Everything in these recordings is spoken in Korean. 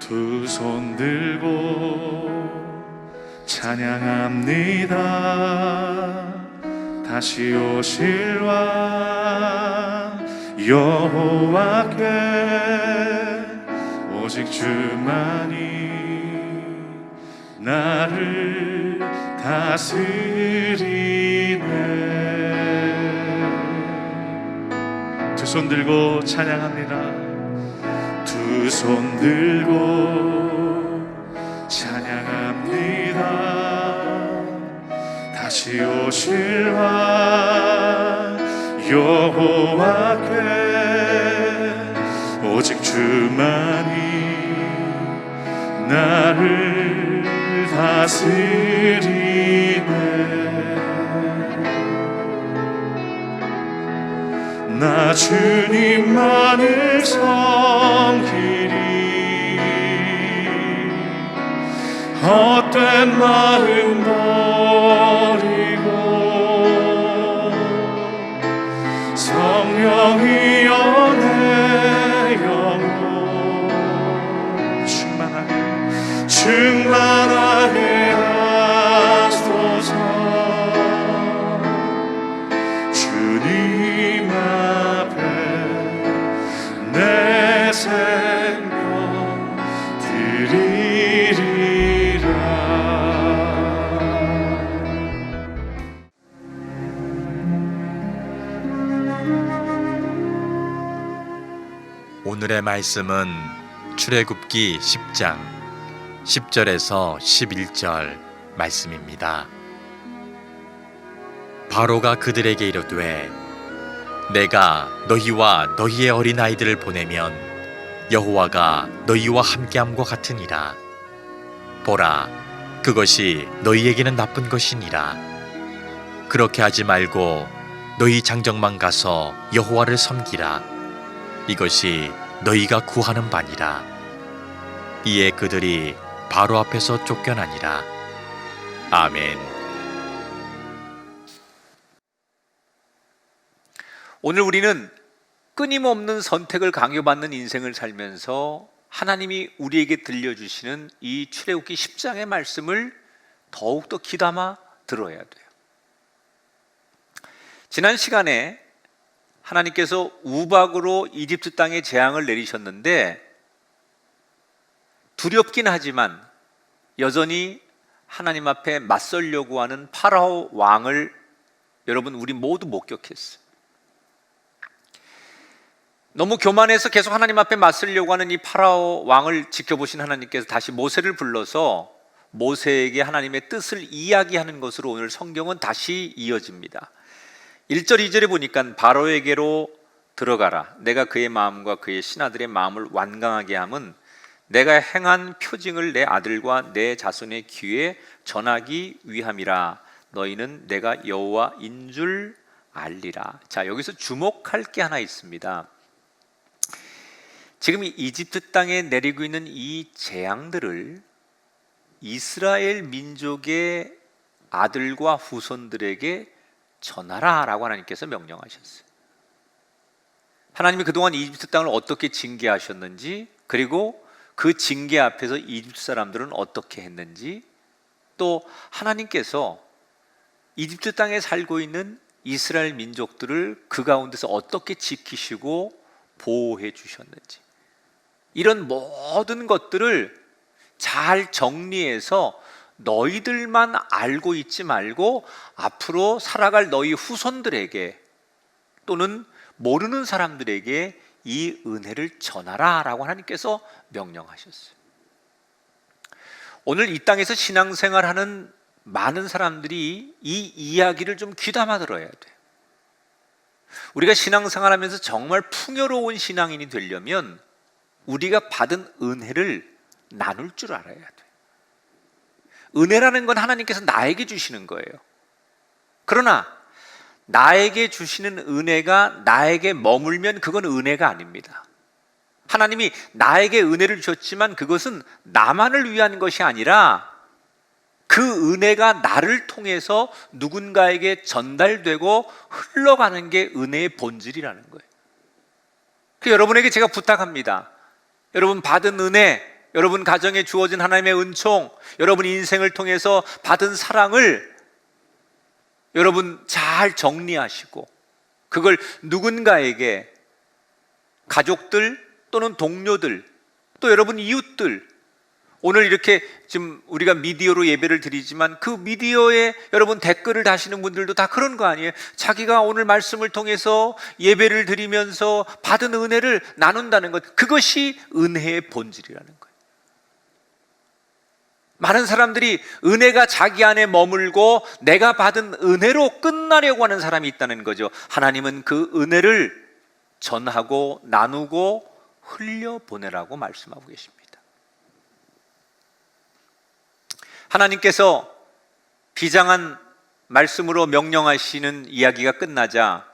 두 손 들고 찬양합니다. 다시 오실 왕 여호와께 오직 주만이 나를 다스리네. 두 손 들고 찬양합니다. 두 손 들고 찬양합니다. 다시 오실 왕 여호와께 오직 주만이 나를 다스리네. 나 주님만을 섬기리. 헛된 마음 버리고 성령이여 내 영혼 충만하게 하소서. 주님 앞에 내 생명 드리리라. 오늘의 말씀은 출애굽기 10장 10절에서 11절 말씀입니다. 바로가 그들에게 이르되 내가 너희와 너희의 어린아이들을 보내면 여호와가 너희와 함께함과 같으니라. 보라, 그것이 너희에게는 나쁜 것이니라. 그렇게 하지 말고 너희 장정만 가서 여호와를 섬기라. 이것이 너희가 구하는 바니라. 이에 그들이 바로 앞에서 쫓겨나니라. 아멘. 오늘 우리는 끊임없는 선택을 강요받는 인생을 살면서 하나님이 우리에게 들려주시는 이 출애굽기 10장의 말씀을 더욱더 귀담아 들어야 돼요. 지난 시간에 하나님께서 우박으로 이집트 땅에 재앙을 내리셨는데 두렵긴 하지만 여전히 하나님 앞에 맞서려고 하는 파라오 왕을 여러분 우리 모두 목격했어요. 너무 교만해서 계속 하나님 앞에 맞서려고 하는 이 파라오 왕을 지켜보신 하나님께서 다시 모세를 불러서 모세에게 하나님의 뜻을 이야기하는 것으로 오늘 성경은 다시 이어집니다. 1절 2절에 보니까 바로에게로 들어가라. 내가 그의 마음과 그의 신하들의 마음을 완강하게 함은 내가 행한 표징을 내 아들과 내 자손의 귀에 전하기 위함이라. 너희는 내가 여호와인 줄 알리라. 자, 여기서 주목할 게 하나 있습니다. 지금 이집트 땅에 내리고 있는 이 재앙들을 이스라엘 민족의 아들과 후손들에게 전하라 라고 하나님께서 명령하셨어요. 하나님이 그동안 이집트 땅을 어떻게 징계하셨는지, 그리고 그 징계 앞에서 이집트 사람들은 어떻게 했는지, 또 하나님께서 이집트 땅에 살고 있는 이스라엘 민족들을 그 가운데서 어떻게 지키시고 보호해 주셨는지, 이런 모든 것들을 잘 정리해서 너희들만 알고 있지 말고 앞으로 살아갈 너희 후손들에게 또는 모르는 사람들에게 이 은혜를 전하라 라고 하나님께서 명령하셨어요. 오늘 이 땅에서 신앙생활하는 많은 사람들이 이 이야기를 좀 귀담아 들어야 돼요. 우리가 신앙생활하면서 정말 풍요로운 신앙인이 되려면 우리가 받은 은혜를 나눌 줄 알아야 돼요. 은혜라는 건 하나님께서 나에게 주시는 거예요. 그러나 나에게 주시는 은혜가 나에게 머물면 그건 은혜가 아닙니다. 하나님이 나에게 은혜를 주셨지만 그것은 나만을 위한 것이 아니라 그 은혜가 나를 통해서 누군가에게 전달되고 흘러가는 게 은혜의 본질이라는 거예요. 그래서 여러분에게 제가 부탁합니다. 여러분 받은 은혜 여러분 가정에 주어진 하나님의 은총, 여러분 인생을 통해서 받은 사랑을 여러분 잘 정리하시고 그걸 누군가에게 가족들 또는 동료들 또 여러분 이웃들, 오늘 이렇게 지금 우리가 미디어로 예배를 드리지만 그 미디어에 여러분 댓글을 다시는 분들도 다 그런 거 아니에요? 자기가 오늘 말씀을 통해서 예배를 드리면서 받은 은혜를 나눈다는 것, 그것이 은혜의 본질이라는 거예요. 많은 사람들이 은혜가 자기 안에 머물고 내가 받은 은혜로 끝나려고 하는 사람이 있다는 거죠. 하나님은 그 은혜를 전하고 나누고 흘려보내라고 말씀하고 계십니다. 하나님께서 비장한 말씀으로 명령하시는 이야기가 끝나자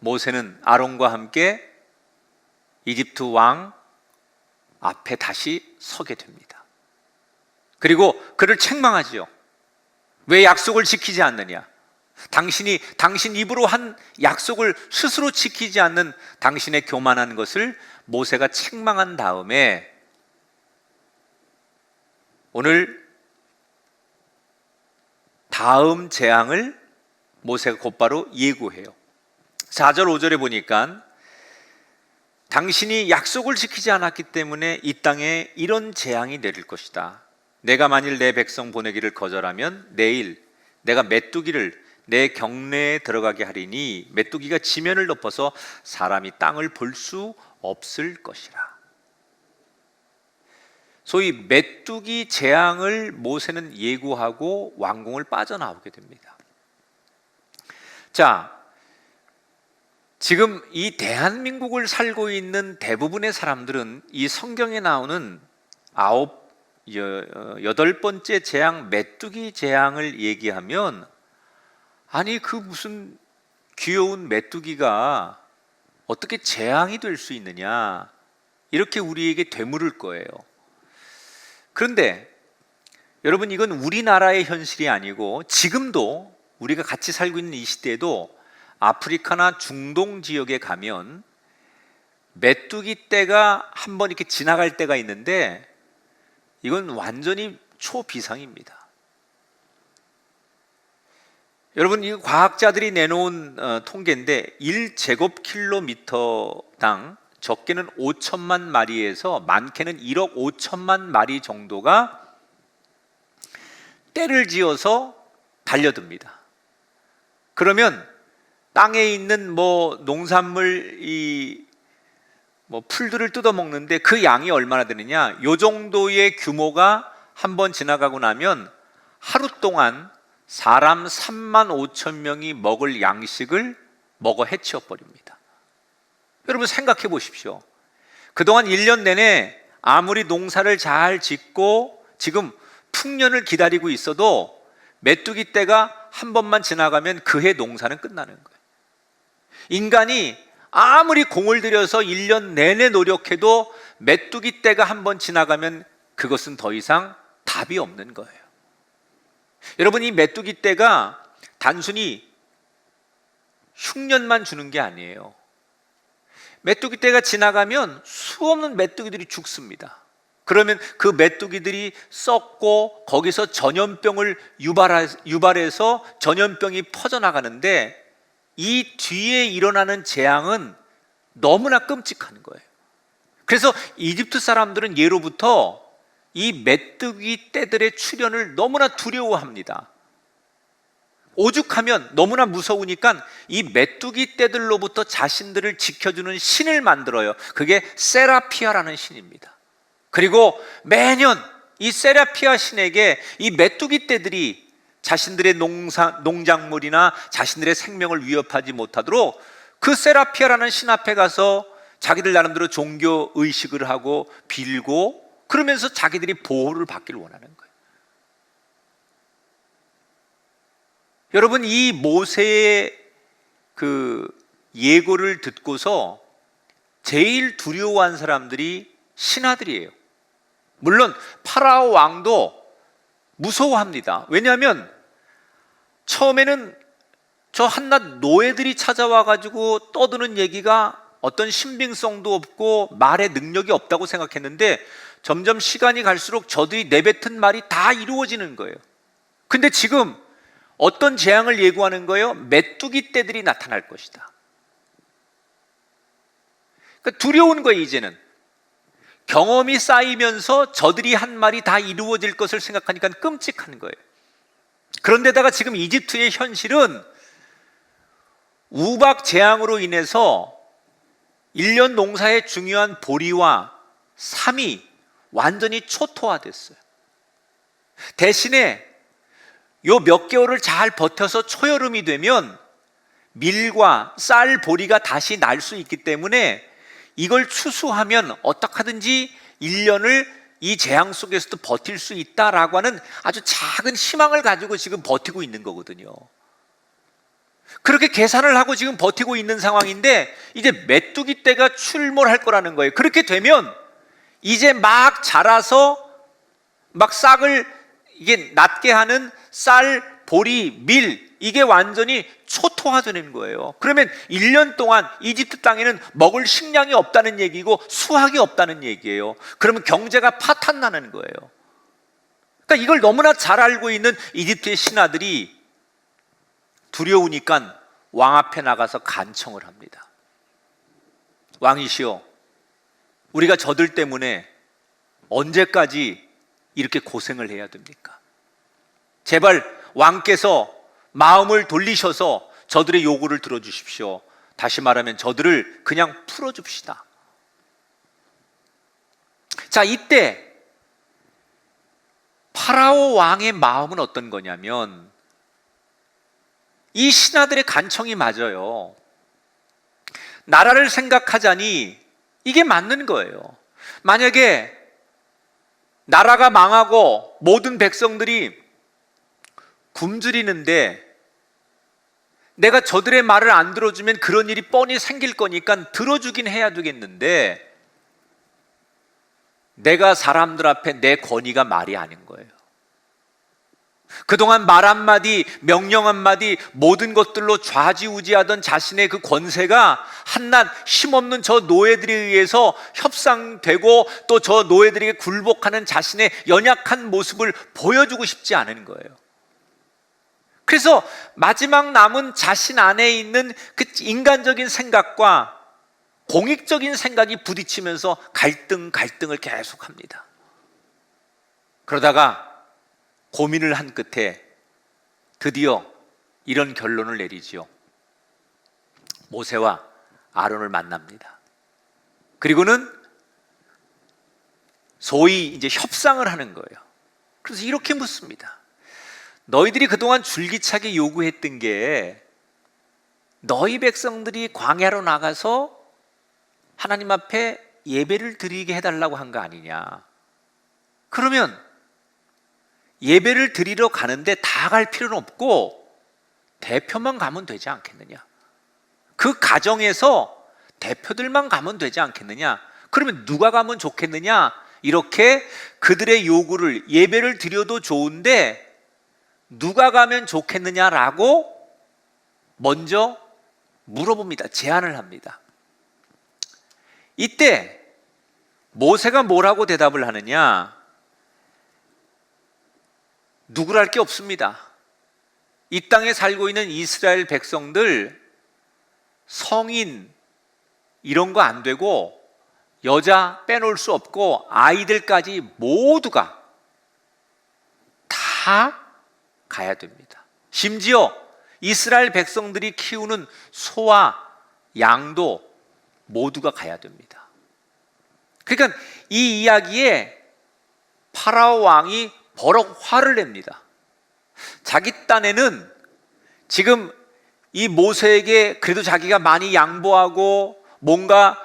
모세는 아론과 함께 이집트 왕 앞에 다시 서게 됩니다. 그리고 그를 책망하지요. 왜 약속을 지키지 않느냐? 당신 입으로 한 약속을 스스로 지키지 않는 당신의 교만한 것을 모세가 책망한 다음에 오늘 다음 재앙을 모세가 곧바로 예고해요. 4절 5절에 보니까 당신이 약속을 지키지 않았기 때문에 이 땅에 이런 재앙이 내릴 것이다. 내가 만일 내 백성 보내기를 거절하면 내일 내가 메뚜기를 내 경내에 들어가게 하리니 메뚜기가 지면을 덮어서 사람이 땅을 볼 수 없을 것이라. 소위 메뚜기 재앙을 모세는 예고하고 왕궁을 빠져나오게 됩니다. 자, 지금 이 대한민국을 살고 있는 대부분의 사람들은 이 성경에 나오는 8번째 재앙, 메뚜기 재앙을 얘기하면 아니 그 무슨 귀여운 메뚜기가 어떻게 재앙이 될 수 있느냐, 이렇게 우리에게 되물을 거예요. 그런데 여러분, 이건 우리나라의 현실이 아니고 지금도 우리가 같이 살고 있는 이 시대에도 아프리카나 중동 지역에 가면 메뚜기 떼가 한번 이렇게 지나갈 때가 있는데 이건 완전히 초비상입니다. 여러분, 이 과학자들이 내놓은 통계인데 1제곱킬로미터당 적게는 5천만 마리에서 많게는 1억 5천만 마리 정도가 떼를 지어서 달려듭니다. 그러면 땅에 있는 농산물, 풀들을 뜯어먹는데 그 양이 얼마나 되느냐? 요 정도의 규모가 한번 지나가고 나면 하루 동안 사람 3만 5천 명이 먹을 양식을 먹어 해치워버립니다. 여러분 생각해 보십시오. 그동안 1년 내내 아무리 농사를 잘 짓고 지금 풍년을 기다리고 있어도 메뚜기 떼가 한 번만 지나가면 그해 농사는 끝나는 거예요. 인간이 아무리 공을 들여서 1년 내내 노력해도 메뚜기 떼가 한 번 지나가면 그것은 더 이상 답이 없는 거예요. 여러분, 이 메뚜기 떼가 단순히 흉년만 주는 게 아니에요. 메뚜기 떼가 지나가면 수없는 메뚜기들이 죽습니다. 그러면 그 메뚜기들이 썩고 거기서 전염병을 유발해서 전염병이 퍼져나가는데 이 뒤에 일어나는 재앙은 너무나 끔찍한 거예요. 그래서 이집트 사람들은 예로부터 이 메뚜기 떼들의 출현을 너무나 두려워합니다. 오죽하면 너무나 무서우니까 이 메뚜기 떼들로부터 자신들을 지켜주는 신을 만들어요. 그게 세라피아라는 신입니다. 그리고 매년 이 세라피아 신에게 이 메뚜기 떼들이 자신들의 농작물이나 자신들의 생명을 위협하지 못하도록 그 세라피아라는 신 앞에 가서 자기들 나름대로 종교 의식을 하고 빌고 그러면서 자기들이 보호를 받기를 원하는 거예요. 여러분, 이 모세의 그 예고를 듣고서 제일 두려워한 사람들이 신하들이에요. 물론 파라오 왕도 무서워합니다. 왜냐하면 처음에는 저 한낱 노예들이 찾아와 가지고 떠드는 얘기가 어떤 신빙성도 없고 말의 능력이 없다고 생각했는데 점점 시간이 갈수록 저들이 내뱉은 말이 다 이루어지는 거예요. 근데 지금 어떤 재앙을 예고하는 거예요? 메뚜기 떼들이 나타날 것이다. 그러니까 두려운 거예요. 이제는 경험이 쌓이면서 저들이 한 말이 다 이루어질 것을 생각하니까 끔찍한 거예요. 그런데다가 지금 이집트의 현실은 우박 재앙으로 인해서 1년 농사의 중요한 보리와 삼이 완전히 초토화됐어요. 대신에 요 몇 개월을 잘 버텨서 초여름이 되면 밀과 쌀, 보리가 다시 날 수 있기 때문에 이걸 추수하면 어떡하든지 1년을 이 재앙 속에서도 버틸 수 있다라고 하는 아주 작은 희망을 가지고 지금 버티고 있는 거거든요. 그렇게 계산을 하고 지금 버티고 있는 상황인데 이제 메뚜기 떼가 출몰할 거라는 거예요. 그렇게 되면 이제 막 자라서 막 싹을 이게 낳게 하는 쌀, 보리, 밀 이게 완전히 초토화되는 거예요. 그러면 1년 동안 이집트 땅에는 먹을 식량이 없다는 얘기고 수확이 없다는 얘기예요. 그러면 경제가 파탄나는 거예요. 그러니까 이걸 너무나 잘 알고 있는 이집트의 신하들이 두려우니까 왕 앞에 나가서 간청을 합니다. 왕이시여, 우리가 저들 때문에 언제까지 이렇게 고생을 해야 됩니까? 제발 왕께서 마음을 돌리셔서 저들의 요구를 들어주십시오. 다시 말하면 저들을 그냥 풀어줍시다. 자, 이때 파라오 왕의 마음은 어떤 거냐면 이 신하들의 간청이 맞아요. 나라를 생각하자니 이게 맞는 거예요. 만약에 나라가 망하고 모든 백성들이 굶주리는데 내가 저들의 말을 안 들어주면 그런 일이 뻔히 생길 거니까 들어주긴 해야 되겠는데 내가 사람들 앞에 내 권위가 말이 아닌 거예요. 그동안 말 한마디, 명령 한마디 모든 것들로 좌지우지하던 자신의 그 권세가 한낱 힘없는 저 노예들에 의해서 협상되고 또 저 노예들에게 굴복하는 자신의 연약한 모습을 보여주고 싶지 않은 거예요. 그래서 마지막 남은 자신 안에 있는 그 인간적인 생각과 공익적인 생각이 부딪히면서 갈등을 계속합니다. 그러다가 고민을 한 끝에 드디어 이런 결론을 내리지요. 모세와 아론을 만납니다. 그리고는 소위 이제 협상을 하는 거예요. 그래서 이렇게 묻습니다. 너희들이 그동안 줄기차게 요구했던 게 너희 백성들이 광야로 나가서 하나님 앞에 예배를 드리게 해달라고 한 거 아니냐? 그러면 예배를 드리러 가는데 다 갈 필요는 없고 대표만 가면 되지 않겠느냐? 그 가정에서 대표들만 가면 되지 않겠느냐? 그러면 누가 가면 좋겠느냐? 이렇게 그들의 요구를 예배를 드려도 좋은데 누가 가면 좋겠느냐라고 먼저 물어봅니다. 제안을 합니다. 이때 모세가 뭐라고 대답을 하느냐? 누구랄 게 없습니다. 이 땅에 살고 있는 이스라엘 백성들 성인 이런 거 안 되고 여자 빼놓을 수 없고 아이들까지 모두가 다 가야 됩니다. 심지어 이스라엘 백성들이 키우는 소와 양도 모두가 가야 됩니다. 그러니까 이 이야기에 파라오 왕이 버럭 화를 냅니다. 자기 딴에는 지금 이 모세에게 그래도 자기가 많이 양보하고 뭔가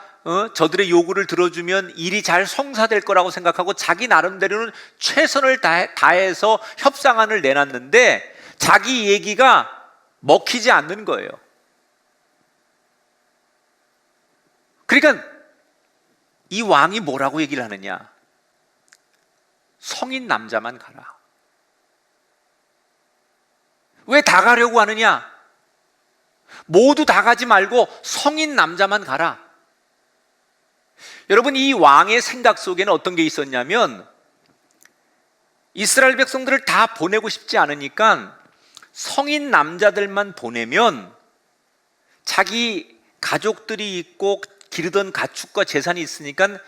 저들의 요구를 들어주면 일이 잘 성사될 거라고 생각하고 자기 나름대로는 최선을 다해서 협상안을 내놨는데 자기 얘기가 먹히지 않는 거예요. 그러니까 이 왕이 뭐라고 얘기를 하느냐? 성인 남자만 가라. 왜 다 가려고 하느냐? 모두 다 가지 말고 성인 남자만 가라. 여러분, 이 왕의 생각 속에는 어떤 게 있었냐면 이스라엘 백성들을 다 보내고 싶지 않으니까 성인 남자들만 보내면 자기 가족들이 있고 기르던 가축과 재산이 있으니까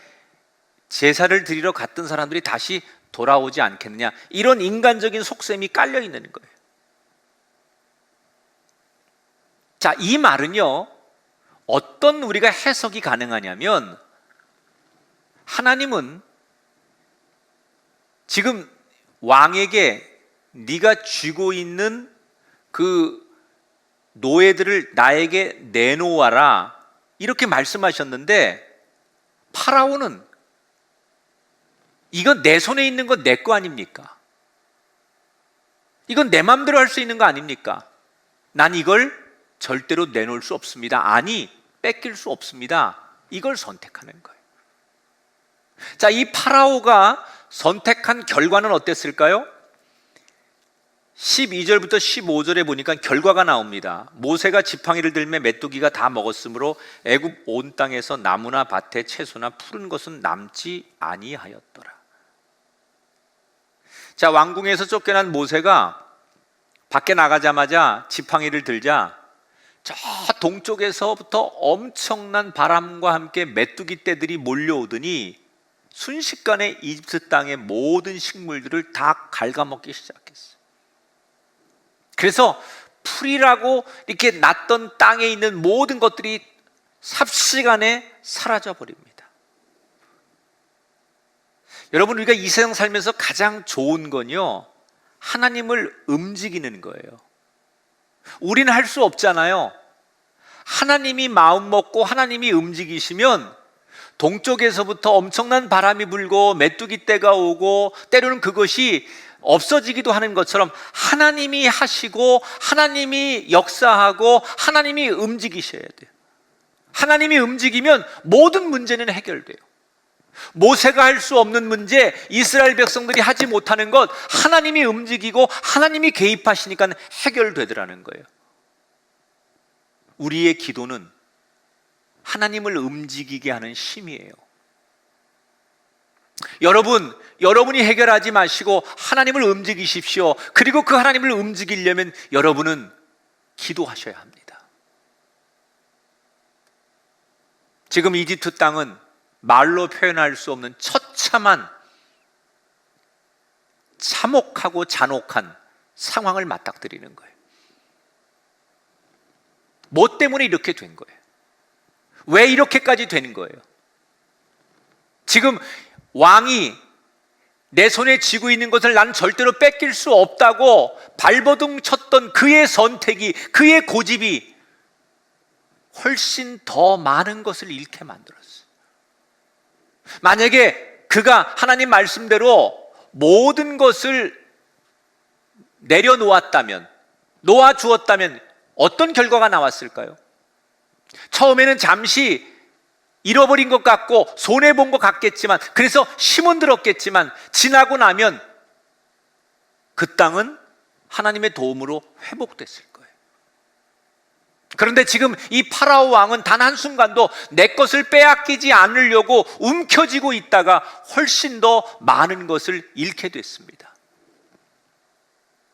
제사를 드리러 갔던 사람들이 다시 돌아오지 않겠느냐, 이런 인간적인 속셈이 깔려 있는 거예요. 자, 이 말은요, 어떤 우리가 해석이 가능하냐면 하나님은 지금 왕에게 네가 쥐고 있는 그 노예들을 나에게 내놓아라, 이렇게 말씀하셨는데 파라오는 이건 내 손에 있는 건 내 거 아닙니까? 이건 내 마음대로 할 수 있는 거 아닙니까? 난 이걸 절대로 내놓을 수 없습니다. 아니, 뺏길 수 없습니다. 이걸 선택하는 거예요. 자, 이 파라오가 선택한 결과는 어땠을까요? 12절부터 15절에 보니까 결과가 나옵니다. 모세가 지팡이를 들매 메뚜기가 다 먹었으므로 애굽 온 땅에서 나무나 밭에 채소나 푸른 것은 남지 아니하였더라. 자, 왕궁에서 쫓겨난 모세가 밖에 나가자마자 지팡이를 들자 저 동쪽에서부터 엄청난 바람과 함께 메뚜기 떼들이 몰려오더니 순식간에 이집트 땅의 모든 식물들을 다 갉아먹기 시작했어요. 그래서 풀이라고 이렇게 났던 땅에 있는 모든 것들이 삽시간에 사라져 버립니다. 여러분, 우리가 이 세상 살면서 가장 좋은 건요, 하나님을 움직이는 거예요. 우리는 할 수 없잖아요. 하나님이 마음 먹고 하나님이 움직이시면 동쪽에서부터 엄청난 바람이 불고 메뚜기 떼가 오고 때로는 그것이 없어지기도 하는 것처럼 하나님이 하시고 하나님이 역사하고 하나님이 움직이셔야 돼요. 하나님이 움직이면 모든 문제는 해결돼요. 모세가 할 수 없는 문제, 이스라엘 백성들이 하지 못하는 것, 하나님이 움직이고 하나님이 개입하시니까 해결되더라는 거예요. 우리의 기도는 하나님을 움직이게 하는 힘이에요. 여러분이 해결하지 마시고 하나님을 움직이십시오. 그리고 그 하나님을 움직이려면 여러분은 기도하셔야 합니다. 지금 이집트 땅은 말로 표현할 수 없는 처참한, 참혹하고 잔혹한 상황을 맞닥뜨리는 거예요. 뭐 때문에 이렇게 된 거예요? 왜 이렇게까지 되는 거예요? 지금 왕이 내 손에 쥐고 있는 것을 난 절대로 뺏길 수 없다고 발버둥 쳤던 그의 선택이, 그의 고집이 훨씬 더 많은 것을 잃게 만들었어요. 만약에 그가 하나님 말씀대로 모든 것을 내려놓았다면, 놓아주었다면 어떤 결과가 나왔을까요? 처음에는 잠시 잃어버린 것 같고 손해본 것 같겠지만, 그래서 힘은 들었겠지만 지나고 나면 그 땅은 하나님의 도움으로 회복됐을 거예요. 그런데 지금 이 파라오 왕은 단 한순간도 내 것을 빼앗기지 않으려고 움켜쥐고 있다가 훨씬 더 많은 것을 잃게 됐습니다.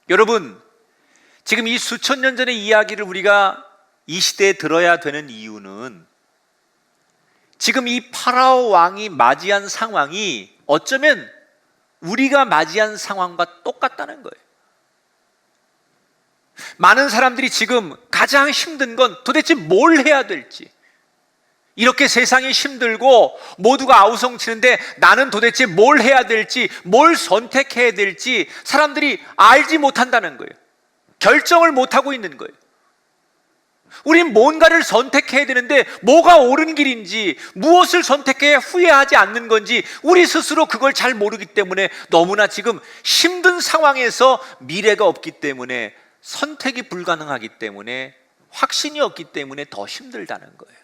여러분, 지금 이 수천 년 전의 이야기를 우리가 이 시대에 들어야 되는 이유는 지금 이 파라오 왕이 맞이한 상황이 어쩌면 우리가 맞이한 상황과 똑같다는 거예요. 많은 사람들이 지금 가장 힘든 건 도대체 뭘 해야 될지, 이렇게 세상이 힘들고 모두가 아우성치는데 나는 도대체 뭘 해야 될지, 뭘 선택해야 될지 사람들이 알지 못한다는 거예요. 결정을 못하고 있는 거예요. 우린 뭔가를 선택해야 되는데 뭐가 옳은 길인지, 무엇을 선택해야 후회하지 않는 건지 우리 스스로 그걸 잘 모르기 때문에 너무나 지금 힘든 상황에서 미래가 없기 때문에, 선택이 불가능하기 때문에, 확신이 없기 때문에 더 힘들다는 거예요.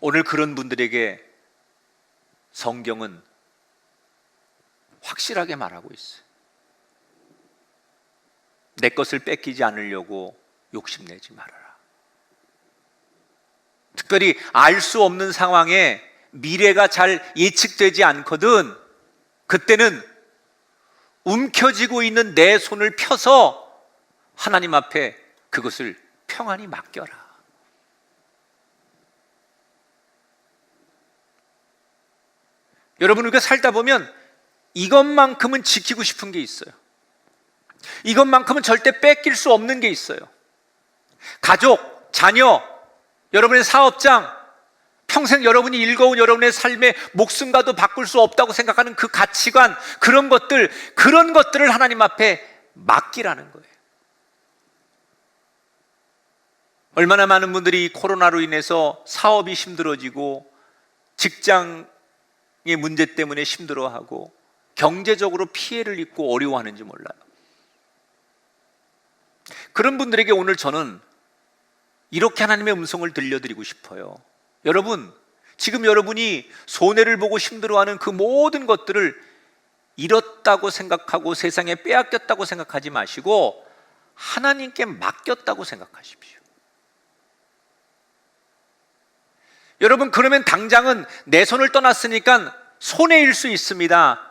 오늘 그런 분들에게 성경은 확실하게 말하고 있어요. 내 것을 뺏기지 않으려고 욕심내지 말아라. 특별히 알 수 없는 상황에 미래가 잘 예측되지 않거든. 그때는 움켜쥐고 있는 내 손을 펴서 하나님 앞에 그것을 평안히 맡겨라. 여러분, 우리가 살다 보면 이것만큼은 지키고 싶은 게 있어요. 이것만큼은 절대 뺏길 수 없는 게 있어요. 가족, 자녀, 여러분의 사업장, 평생 여러분이 읽어온 여러분의 삶의 목숨과도 바꿀 수 없다고 생각하는 그 가치관, 그런 것들을 하나님 앞에 맡기라는 거예요. 얼마나 많은 분들이 코로나로 인해서 사업이 힘들어지고 직장의 문제 때문에 힘들어하고 경제적으로 피해를 입고 어려워하는지 몰라요. 그런 분들에게 오늘 저는 이렇게 하나님의 음성을 들려드리고 싶어요. 여러분, 지금 여러분이 손해를 보고 힘들어하는 그 모든 것들을 잃었다고 생각하고 세상에 빼앗겼다고 생각하지 마시고 하나님께 맡겼다고 생각하십시오. 여러분, 그러면 당장은 내 손을 떠났으니까 손해일 수 있습니다.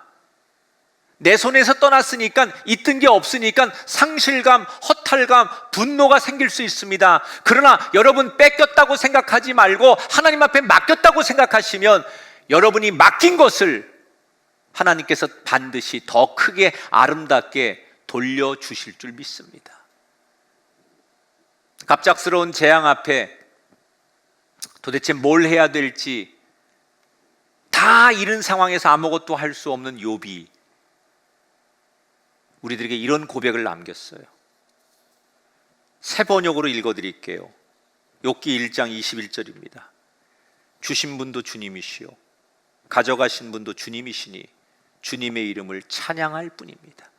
내 손에서 떠났으니까 있던 게 없으니까 상실감, 허탈감, 분노가 생길 수 있습니다. 그러나 여러분, 뺏겼다고 생각하지 말고 하나님 앞에 맡겼다고 생각하시면 여러분이 맡긴 것을 하나님께서 반드시 더 크게 아름답게 돌려주실 줄 믿습니다. 갑작스러운 재앙 앞에 도대체 뭘 해야 될지 다 잃은 상황에서 아무것도 할 수 없는 욥이 우리들에게 이런 고백을 남겼어요. 새 번역으로 읽어드릴게요. 욥기 1장 21절입니다. 주신 분도 주님이시요 가져가신 분도 주님이시니 주님의 이름을 찬양할 뿐입니다.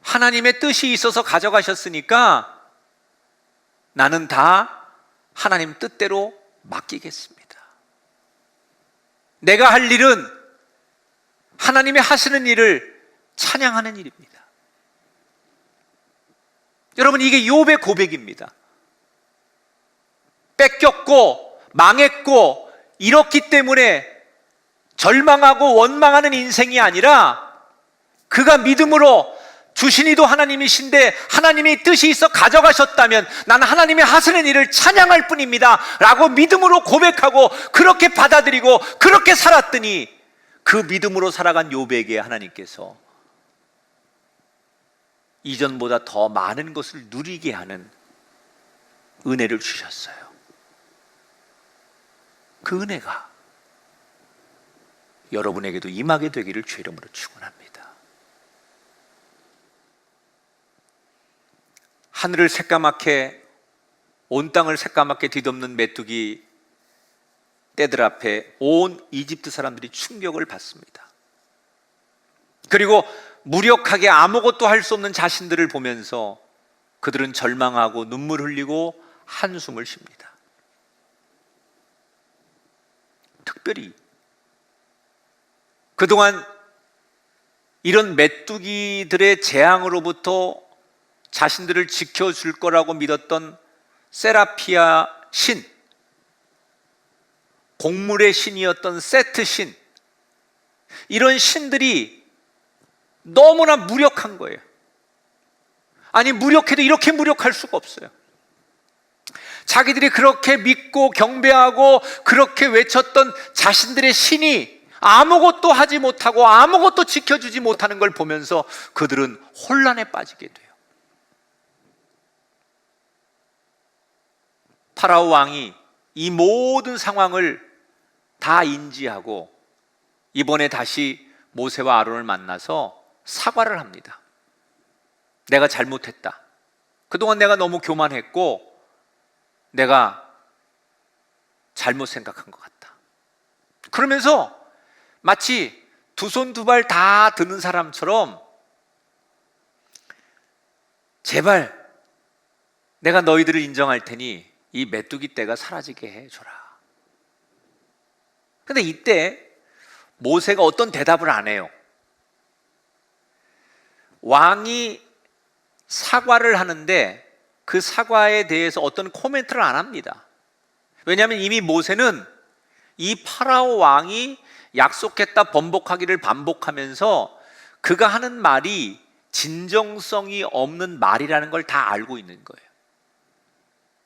하나님의 뜻이 있어서 가져가셨으니까 나는 다 하나님 뜻대로 맡기겠습니다. 내가 할 일은 하나님이 하시는 일을 찬양하는 일입니다. 여러분, 이게 욥의 고백입니다. 뺏겼고 망했고 이렇기 때문에 절망하고 원망하는 인생이 아니라 그가 믿음으로 주신 이도 하나님이신데 하나님의 뜻이 있어 가져가셨다면 나는 하나님이 하시는 일을 찬양할 뿐입니다 라고 믿음으로 고백하고 그렇게 받아들이고 그렇게 살았더니 그 믿음으로 살아간 욥에게 하나님께서 이전보다 더 많은 것을 누리게 하는 은혜를 주셨어요. 그 은혜가 여러분에게도 임하게 되기를 주의 이름으로 축원합니다. 하늘을 새까맣게, 온 땅을 새까맣게 뒤덮는 메뚜기 떼들 앞에 온 이집트 사람들이 충격을 받습니다. 그리고 무력하게 아무것도 할 수 없는 자신들을 보면서 그들은 절망하고 눈물 흘리고 한숨을 쉽니다. 특별히 그동안 이런 메뚜기들의 재앙으로부터 자신들을 지켜줄 거라고 믿었던 세라피아 신, 곡물의 신이었던 세트 신, 이런 신들이 너무나 무력한 거예요. 아니, 무력해도 이렇게 무력할 수가 없어요. 자기들이 그렇게 믿고 경배하고 그렇게 외쳤던 자신들의 신이 아무것도 하지 못하고 아무것도 지켜주지 못하는 걸 보면서 그들은 혼란에 빠지게 돼요. 파라오 왕이 이 모든 상황을 다 인지하고 이번에 다시 모세와 아론을 만나서 사과를 합니다. 내가 잘못했다. 그동안 내가 너무 교만했고 내가 잘못 생각한 것 같다. 그러면서 마치 두 손 두 발 다 드는 사람처럼 제발 내가 너희들을 인정할 테니 이 메뚜기 떼가 사라지게 해줘라. 근데 이때 모세가 어떤 대답을 안 해요. 왕이 사과를 하는데 그 사과에 대해서 어떤 코멘트를 안 합니다. 왜냐하면 이미 모세는 이 파라오 왕이 약속했다 번복하기를 반복하면서 그가 하는 말이 진정성이 없는 말이라는 걸 다 알고 있는 거예요.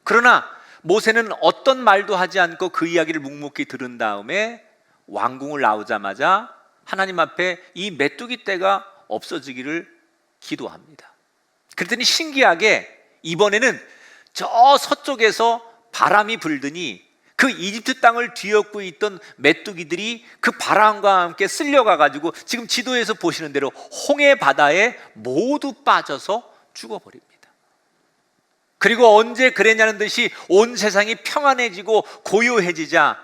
그러나 모세는 어떤 말도 하지 않고 그 이야기를 묵묵히 들은 다음에 왕궁을 나오자마자 하나님 앞에 이 메뚜기 떼가 없어지기를 기도합니다. 그랬더니 신기하게 이번에는 저 서쪽에서 바람이 불더니 그 이집트 땅을 뒤엎고 있던 메뚜기들이 그 바람과 함께 쓸려가 가지고 지금 지도에서 보시는 대로 홍해 바다에 모두 빠져서 죽어버립니다. 그리고 언제 그랬냐는 듯이 온 세상이 평안해지고 고요해지자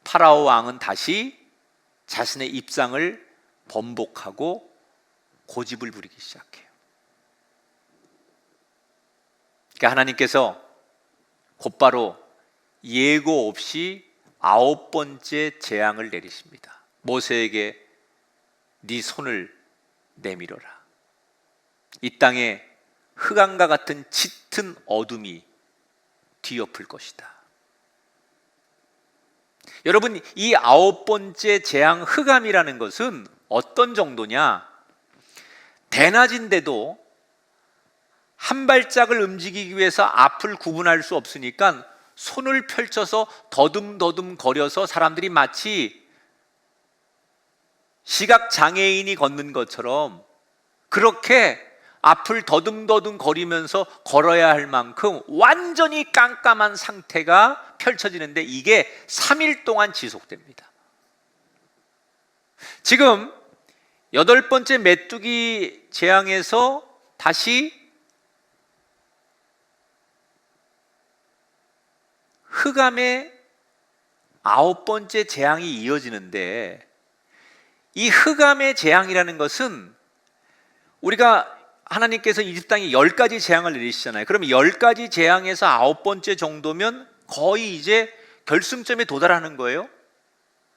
파라오 왕은 다시 자신의 입장을 번복하고 고집을 부리기 시작해요. 그러니까 하나님께서 곧바로 예고 없이 9번째 재앙을 내리십니다. 모세에게 네 손을 내밀어라. 이 땅에 흑암과 같은 짙은 어둠이 뒤엎을 것이다. 여러분, 이 9번째 재앙 흑암이라는 것은 어떤 정도냐? 대낮인데도 한 발짝을 움직이기 위해서 앞을 구분할 수 없으니까 손을 펼쳐서 더듬더듬 거려서 사람들이 마치 시각장애인이 걷는 것처럼 그렇게 앞을 더듬더듬 거리면서 걸어야 할 만큼 완전히 깜깜한 상태가 펼쳐지는데 이게 3일 동안 지속됩니다. 지금 8번째 메뚜기 재앙에서 다시 흑암의 9번째 재앙이 이어지는데 이 흑암의 재앙이라는 것은 우리가 하나님께서 이집트 땅에 10가지 재앙을 내리시잖아요. 그럼 10가지 재앙에서 9번째 정도면 거의 이제 결승점에 도달하는 거예요.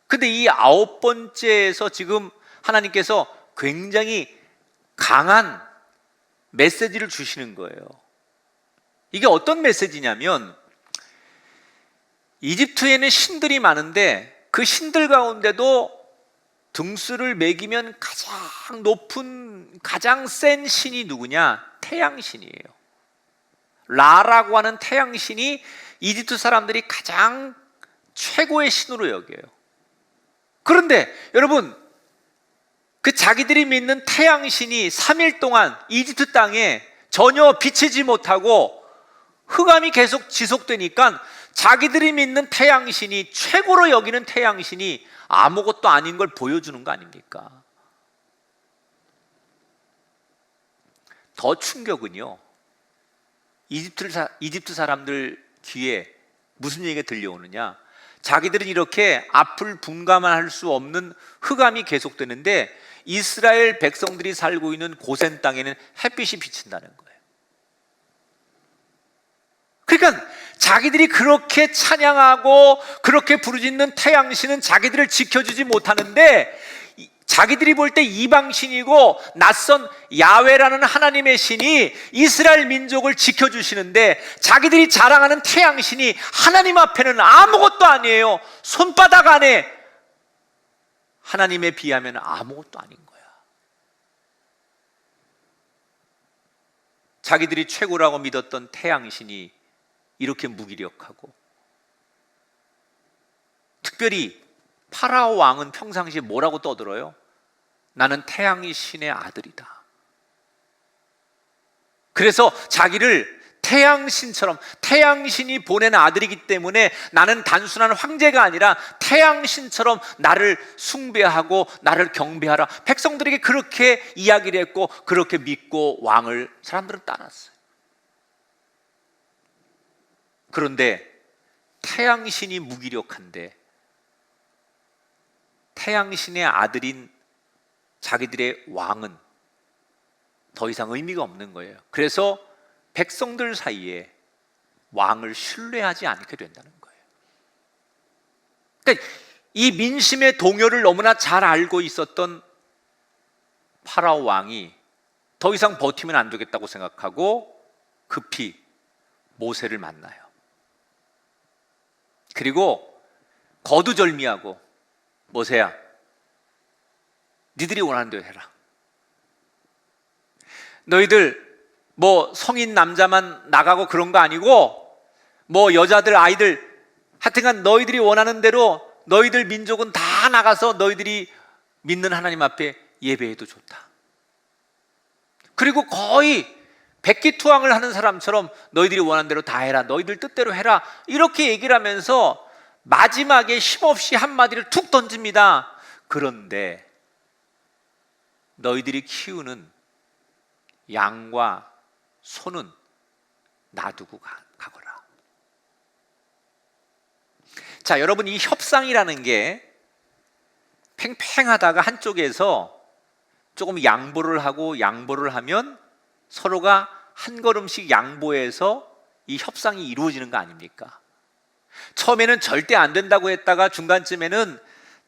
근데 이 9번째에서 지금 하나님께서 굉장히 강한 메시지를 주시는 거예요. 이게 어떤 메시지냐면 이집트에는 신들이 많은데 그 신들 가운데도 등수를 매기면 가장 높은 가장 센 신이 누구냐? 태양신이에요. 라라고 하는 태양신이 이집트 사람들이 가장 최고의 신으로 여겨요. 그런데 여러분, 그 자기들이 믿는 태양신이 3일 동안 이집트 땅에 전혀 비치지 못하고 흑암이 계속 지속되니까 자기들이 믿는 태양신이, 최고로 여기는 태양신이 아무것도 아닌 걸 보여주는 거 아닙니까? 더 충격은요, 이집트 사람들 귀에 무슨 얘기가 들려오느냐? 자기들은 이렇게 앞을 분간할 수 없는 흑암이 계속되는데 이스라엘 백성들이 살고 있는 고센 땅에는 햇빛이 비친다는 거예요. 그러니까 자기들이 그렇게 찬양하고 그렇게 부르짖는 태양신은 자기들을 지켜주지 못하는데 자기들이 볼 때 이방신이고 낯선 야훼라는 하나님의 신이 이스라엘 민족을 지켜주시는데 자기들이 자랑하는 태양신이 하나님 앞에는 아무것도 아니에요. 손바닥 안에 하나님에 비하면 아무것도 아닌 거야. 자기들이 최고라고 믿었던 태양신이 이렇게 무기력하고, 특별히 파라오 왕은 평상시에 뭐라고 떠들어요? 나는 태양의 신의 아들이다. 그래서 자기를 태양신처럼, 태양신이 보낸 아들이기 때문에 나는 단순한 황제가 아니라 태양신처럼 나를 숭배하고 나를 경배하라. 백성들에게 그렇게 이야기를 했고 그렇게 믿고 왕을 사람들은 따랐어요. 그런데 태양신이 무기력한데 태양신의 아들인 자기들의 왕은 더 이상 의미가 없는 거예요. 그래서 백성들 사이에 왕을 신뢰하지 않게 된다는 거예요. 그러니까 이 민심의 동요를 너무나 잘 알고 있었던 파라오 왕이 더 이상 버티면 안 되겠다고 생각하고 급히 모세를 만나요. 그리고 거두절미하고 모세야, 니들이 원하는 대로 해라. 너희들 뭐 성인 남자만 나가고 그런 거 아니고 뭐 여자들 아이들 하여튼간 너희들이 원하는 대로 너희들 민족은 다 나가서 너희들이 믿는 하나님 앞에 예배해도 좋다. 그리고 거의 백기투항을 하는 사람처럼 너희들이 원하는 대로 다 해라, 너희들 뜻대로 해라, 이렇게 얘기를 하면서 마지막에 힘없이 한마디를 툭 던집니다. 그런데 너희들이 키우는 양과 소는 놔두고 가거라. 자, 여러분, 이 협상이라는 게 팽팽하다가 한쪽에서 조금 양보를 하면 서로가 한 걸음씩 양보해서 이 협상이 이루어지는 거 아닙니까? 처음에는 절대 안 된다고 했다가 중간쯤에는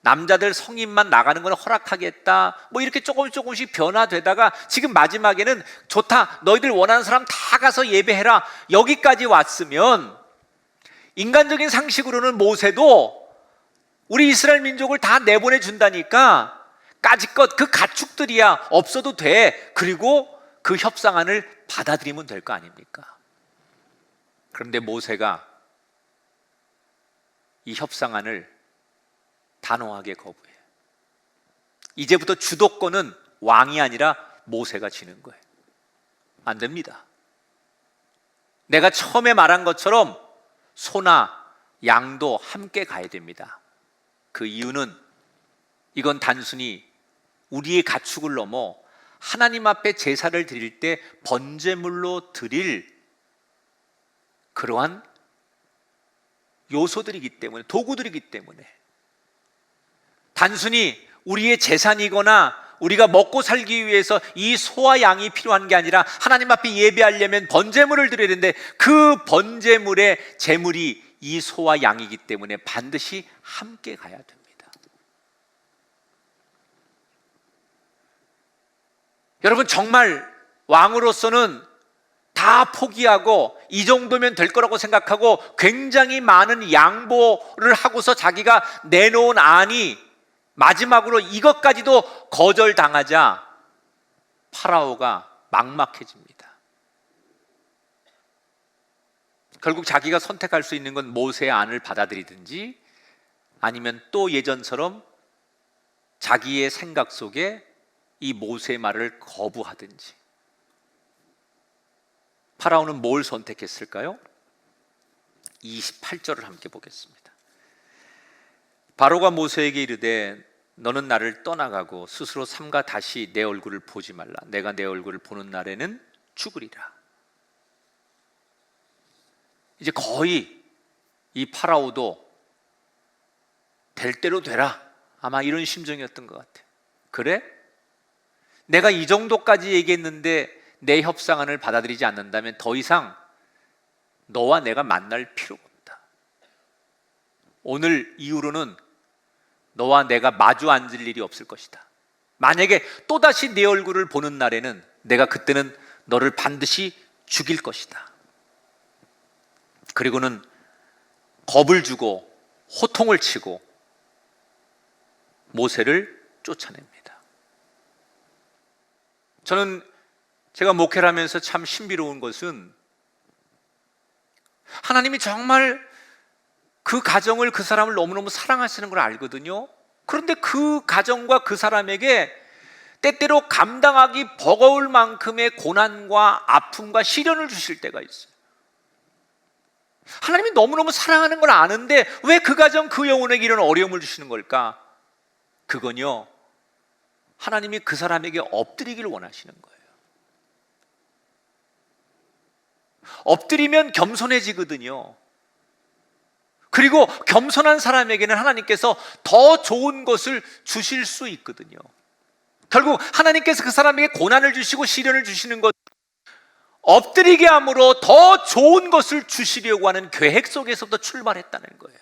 남자들 성인만 나가는 건 허락하겠다, 뭐 이렇게 조금씩 변화되다가 지금 마지막에는 좋다, 너희들 원하는 사람 다 가서 예배해라, 여기까지 왔으면 인간적인 상식으로는 모세도 우리 이스라엘 민족을 다 내보내 준다니까 까짓것 그 가축들이야 없어도 돼, 그리고 그 협상안을 받아들이면 될 거 아닙니까? 그런데 모세가 이 협상안을 단호하게 거부해요. 이제부터 주도권은 왕이 아니라 모세가 지는 거예요. 안 됩니다. 내가 처음에 말한 것처럼 소나 양도 함께 가야 됩니다. 그 이유는 이건 단순히 우리의 가축을 넘어 하나님 앞에 제사를 드릴 때 번제물로 드릴 그러한 요소들이기 때문에, 도구들이기 때문에, 단순히 우리의 재산이거나 우리가 먹고 살기 위해서 이 소와 양이 필요한 게 아니라 하나님 앞에 예배하려면 번제물을 드려야 되는데 그 번제물의 제물이 이 소와 양이기 때문에 반드시 함께 가야 됩니다. 여러분, 정말 왕으로서는 다 포기하고 이 정도면 될 거라고 생각하고 굉장히 많은 양보를 하고서 자기가 내놓은 안이 마지막으로 이것까지도 거절당하자 파라오가 막막해집니다. 결국 자기가 선택할 수 있는 건 모세의 안을 받아들이든지 아니면 또 예전처럼 자기의 생각 속에 이 모세의 말을 거부하든지. 파라오는 뭘 선택했을까요? 28절을 함께 보겠습니다. 바로가 모세에게 이르되 너는 나를 떠나가고 스스로 삼가 다시 내 얼굴을 보지 말라. 내가 내 얼굴을 보는 날에는 죽으리라. 이제 거의 이 파라오도 될 대로 되라, 아마 이런 심정이었던 것 같아요. 그래? 내가 이 정도까지 얘기했는데 내 협상안을 받아들이지 않는다면 더 이상 너와 내가 만날 필요가 없다. 오늘 이후로는 너와 내가 마주 앉을 일이 없을 것이다. 만약에 또다시 내 얼굴을 보는 날에는 내가 그때는 너를 반드시 죽일 것이다. 그리고는 겁을 주고 호통을 치고 모세를 쫓아냅니다. 저는 제가 목회를 하면서 참 신비로운 것은 하나님이 정말 그 가정을, 그 사람을 너무너무 사랑하시는 걸 알거든요. 그런데 그 가정과 그 사람에게 때때로 감당하기 버거울 만큼의 고난과 아픔과 시련을 주실 때가 있어요. 하나님이 너무너무 사랑하는 걸 아는데 왜 그 가정, 그 영혼에게 이런 어려움을 주시는 걸까? 그건요, 하나님이 그 사람에게 엎드리기를 원하시는 거예요. 엎드리면 겸손해지거든요. 그리고 겸손한 사람에게는 하나님께서 더 좋은 것을 주실 수 있거든요. 결국 하나님께서 그 사람에게 고난을 주시고 시련을 주시는 것, 엎드리게 함으로 더 좋은 것을 주시려고 하는 계획 속에서부터 출발했다는 거예요.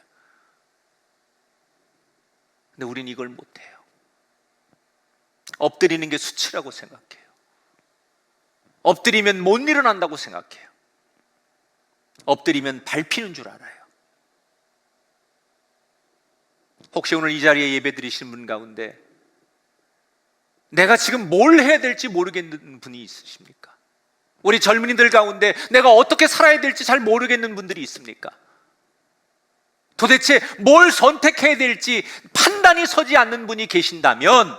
근데 우린 이걸 못해요. 엎드리는 게 수치라고 생각해요. 엎드리면 못 일어난다고 생각해요. 엎드리면 밟히는 줄 알아요. 혹시 오늘 이 자리에 예배 드리시는 분 가운데 내가 지금 뭘 해야 될지 모르겠는 분이 있으십니까? 우리 젊은이들 가운데 내가 어떻게 살아야 될지 잘 모르겠는 분들이 있습니까? 도대체 뭘 선택해야 될지 판단이 서지 않는 분이 계신다면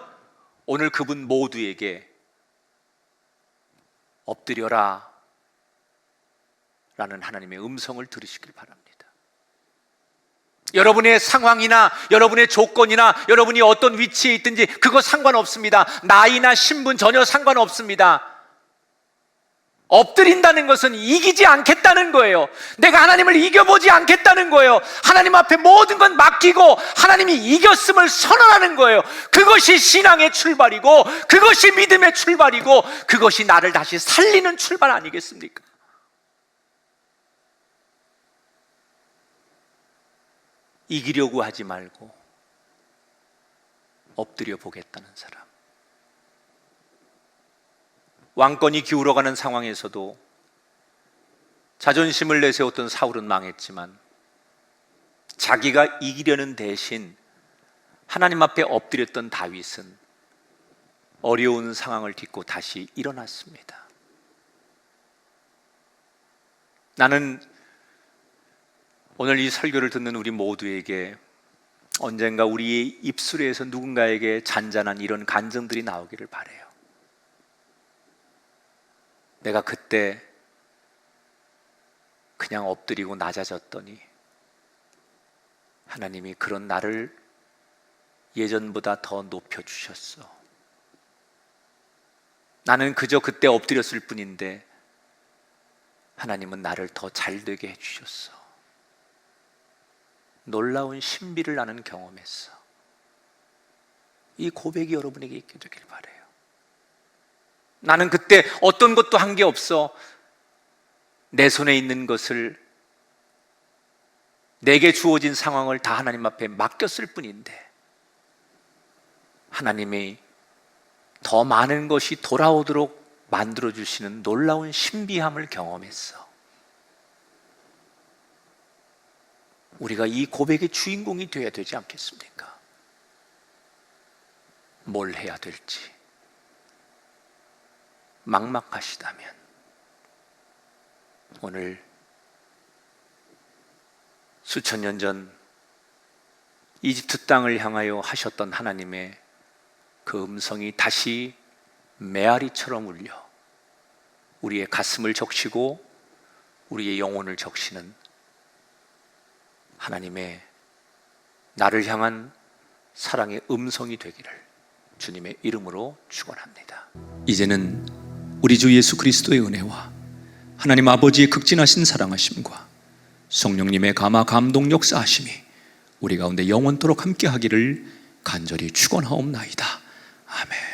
오늘 그분 모두에게 엎드려라 라는 하나님의 음성을 들으시길 바랍니다. 여러분의 상황이나 여러분의 조건이나 여러분이 어떤 위치에 있든지 그거 상관없습니다. 나이나 신분 전혀 상관없습니다. 엎드린다는 것은 이기지 않겠다는 거예요. 내가 하나님을 이겨보지 않겠다는 거예요. 하나님 앞에 모든 건 맡기고 하나님이 이겼음을 선언하는 거예요. 그것이 신앙의 출발이고 그것이 믿음의 출발이고 그것이 나를 다시 살리는 출발 아니겠습니까? 이기려고 하지 말고 엎드려 보겠다는 사람. 왕권이 기울어가는 상황에서도 자존심을 내세웠던 사울은 망했지만 자기가 이기려는 대신 하나님 앞에 엎드렸던 다윗은 어려운 상황을 딛고 다시 일어났습니다. 나는 오늘 이 설교를 듣는 우리 모두에게 언젠가 우리의 입술에서 누군가에게 잔잔한 이런 간증들이 나오기를 바라요. 내가 그때 그냥 엎드리고 낮아졌더니 하나님이 그런 나를 예전보다 더 높여주셨어. 나는 그저 그때 엎드렸을 뿐인데 하나님은 나를 더 잘되게 해주셨어. 놀라운 신비를 나는 경험했어. 이 고백이 여러분에게 있게 되길 바라요. 나는 그때 어떤 것도 한 게 없어. 내 손에 있는 것을, 내게 주어진 상황을 다 하나님 앞에 맡겼을 뿐인데 하나님이 더 많은 것이 돌아오도록 만들어주시는 놀라운 신비함을 경험했어. 우리가 이 고백의 주인공이 되어야 되지 않겠습니까? 뭘 해야 될지 막막하시다면 오늘 수천 년 전 이집트 땅을 향하여 하셨던 하나님의 그 음성이 다시 메아리처럼 울려 우리의 가슴을 적시고 우리의 영혼을 적시는 하나님의 나를 향한 사랑의 음성이 되기를 주님의 이름으로 축원합니다. 이제는 우리 주 예수 그리스도의 은혜와 하나님 아버지의 극진하신 사랑하심과 성령님의 감화 감동 역사하심이 우리 가운데 영원토록 함께하기를 간절히 축원하옵나이다. 아멘.